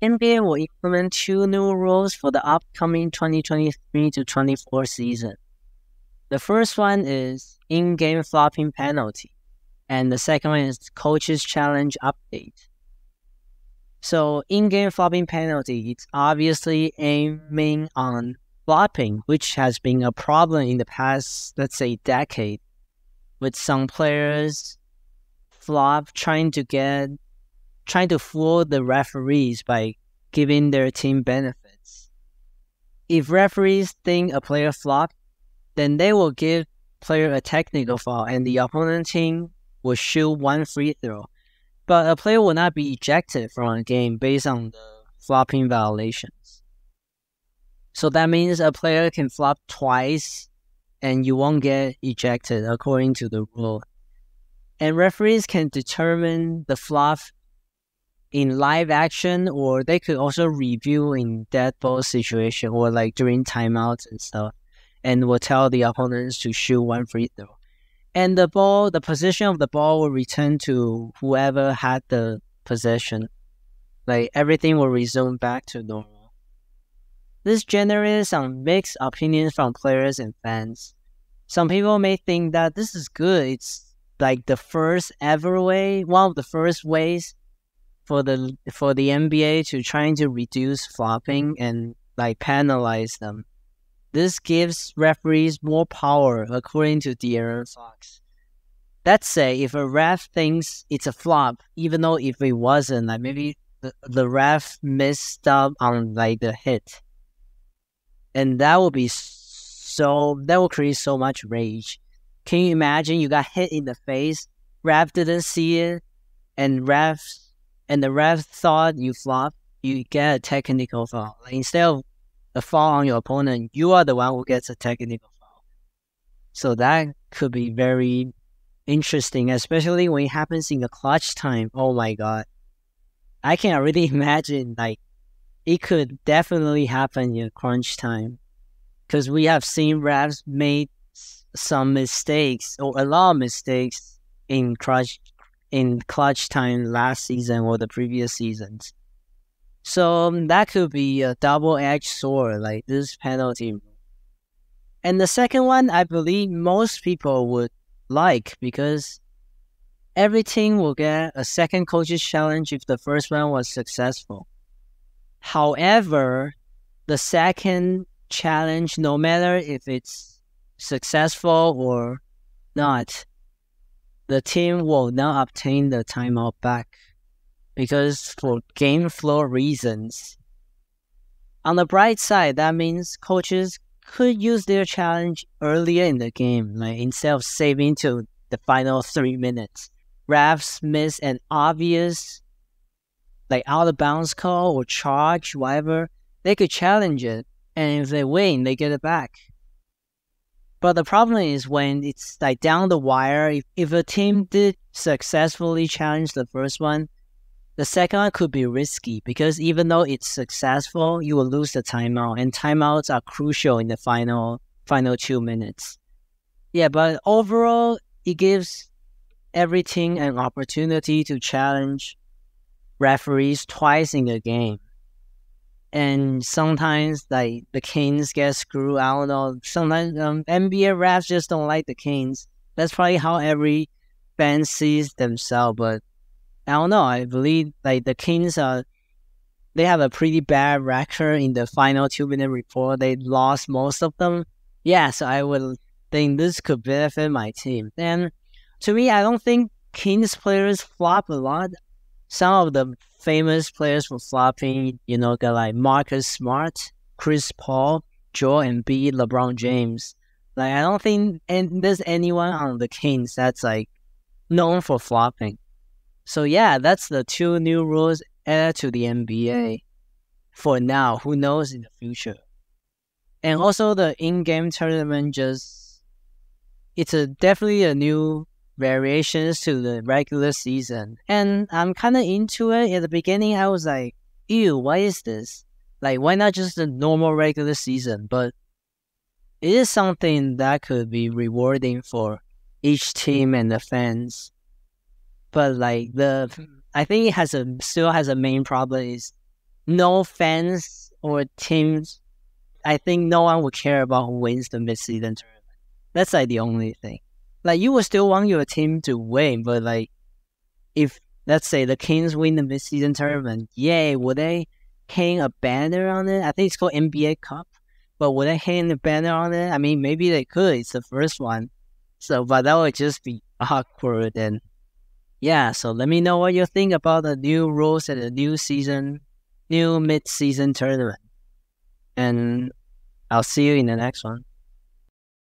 NBA will implement two new rules for the upcoming 2023 to 24 season. The first one is in-game flopping penalty, and the second one is coaches challenge update. So in-game flopping penalty, it's obviously aiming on flopping, which has been a problem in the past, let's say, decade, with some players flop trying to fool the referees by giving their team benefits. If referees think a player flopped, then they will give player a technical foul and the opponent team will shoot one free throw. But a player will not be ejected from a game based on the flopping violations. So that means a player can flop twice and you won't get ejected according to the rule. And referees can determine the flop in live action, or they could also review in dead ball situation or like during timeouts and stuff, and will tell the opponents to shoot one free throw. And the position of the ball will return to whoever had the possession. Like everything will resume back to normal. This generated some mixed opinions from players and fans. Some people may think that this is good. It's like the first ever way, one of the first ways for the NBA to trying to reduce flopping and like penalize them. This gives referees more power, according to De'Aaron Fox. Let's say if a ref thinks it's a flop, even though if it wasn't, like maybe the ref messed up on like the hit, and that will create so much rage. Can you imagine you got hit in the face, ref didn't see it, and the ref thought you flopped, you get a technical foul. Like instead of a foul on your opponent, you are the one who gets a technical foul. So that could be very interesting, especially when it happens in the clutch time. Oh my god. I can already imagine, like, it could definitely happen in crunch time. Because we have seen refs made some mistakes, or a lot of mistakes in clutch time last season or the previous seasons. So that could be a double-edged sword, like this penalty. And the second one, I believe most people would like, because every team will get a second coach's challenge if the first one was successful. However, the second challenge, no matter if it's successful or not, the team will not obtain the timeout back, because for game flow reasons. On the bright side, that means coaches could use their challenge earlier in the game, like instead of saving to the final 3 minutes. Refs miss an obvious like out of bounds call or charge, whatever, they could challenge it, and if they win, they get it back. But the problem is when it's like down the wire, if a team did successfully challenge the first one, the second one could be risky, because even though it's successful, you will lose the timeout, and timeouts are crucial in the final 2 minutes. Yeah, but overall, it gives every team an opportunity to challenge referees twice in a game. And sometimes, like, the Kings get screwed. I don't know. Sometimes NBA refs just don't like the Kings. That's probably how every fan sees themselves. But I don't know. I believe like the Kings they have a pretty bad record in the final 2 minute report. They lost most of them. Yeah, so I would think this could benefit my team. And to me, I don't think Kings players flop a lot. Some of the famous players for flopping, got like Marcus Smart, Chris Paul, Joel Embiid, LeBron James. Like, I don't think there's anyone on the Kings that's like known for flopping. So yeah, that's the two new rules added to the NBA for now. Who knows in the future? And also the in-game tournament it's definitely a new variations to the regular season. And I'm kind of into it. At the beginning, I was like, ew, what is this? Like, why not just the normal regular season? But it is something that could be rewarding for each team and the fans. But like I think it still has a main problem is no fans or teams. I think no one would care about who wins the mid-season tournament. That's like the only thing. Like you would still want your team to win, but like if let's say the Kings win the mid-season tournament, yay! Would they hang a banner on it? I think it's called NBA Cup. But would they hang a banner on it? I mean, maybe they could. It's the first one. So, but that would just be awkward. And yeah, so let me know what you think about the new rules and the new mid-season tournament. And I'll see you in the next one.